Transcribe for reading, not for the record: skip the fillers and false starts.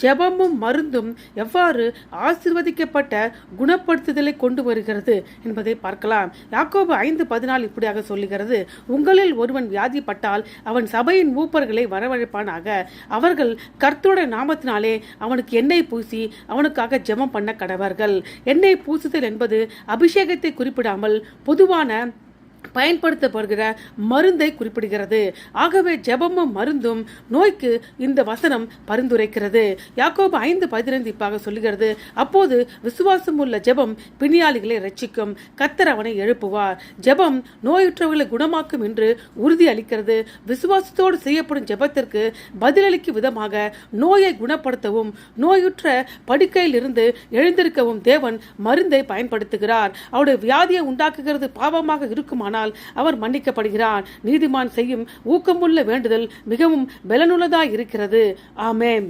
ஜெபமும் மருந்தும் எவ்வாறு ஆசீர்வதிக்கப்பட்ட குணப்படுத்துதலை கொண்டு வருகிறது என்பதை பார்க்கலாம். யாக்கோபு 5:14 இப்படியாக சொல்லுகிறது, உங்களில் ஒருவன் வியாதிப்பட்டால் அவன் சபையின் மூப்பர்களை வரவழைப்பானாக, அவர்கள் கர்த்தருடைய நாமத்தினாலே அவனுக்கு எண்ணெய் பூசி அவனுக்காக ஜெபம் பண்ண கடவர்கள். எண்ணெய் பூசுதல் என்பது அபிஷேகத்தை குறிப்பிடாமல் பொதுவான பயன்படுத்தப்படுகிற மருந்தை குறிப்பிடுகிறது. ஆகவே ஜெபமும் மருந்தும் நோய்க்கு இந்த வசனம் பரிந்துரைக்கிறது. யாக்கோபு 5:15 இப்பாக சொல்லுகிறது, அப்போது விசுவாசம் உள்ள ஜெபம் பிணியாளிகளை ரட்சிக்கும், கர்த்தர் அவனை எழுப்புவார். ஜெபம் நோயுற்றவர்களை குணமாக்கும் என்று உறுதி அளிக்கிறது. விசுவாசத்தோடு செய்யப்படும் ஜெபத்திற்கு பதிலளிக்கும் விதமாக நோயை குணப்படுத்தவும் நோயுற்ற படுக்கையில் இருந்து எழுந்திருக்கவும் தேவன் மருந்தை பயன்படுத்துகிறார். அவருடைய வியாதியை உண்டாக்குகிறது பாவமாக இருக்குமானால் அவர் மன்னிக்கப்படுகிறார். நீதிமான் செய்யும் ஊக்கமுள்ள வேண்டுதல் மிகவும் பலனுள்ளதாய் இருக்கிறது. ஆமென்.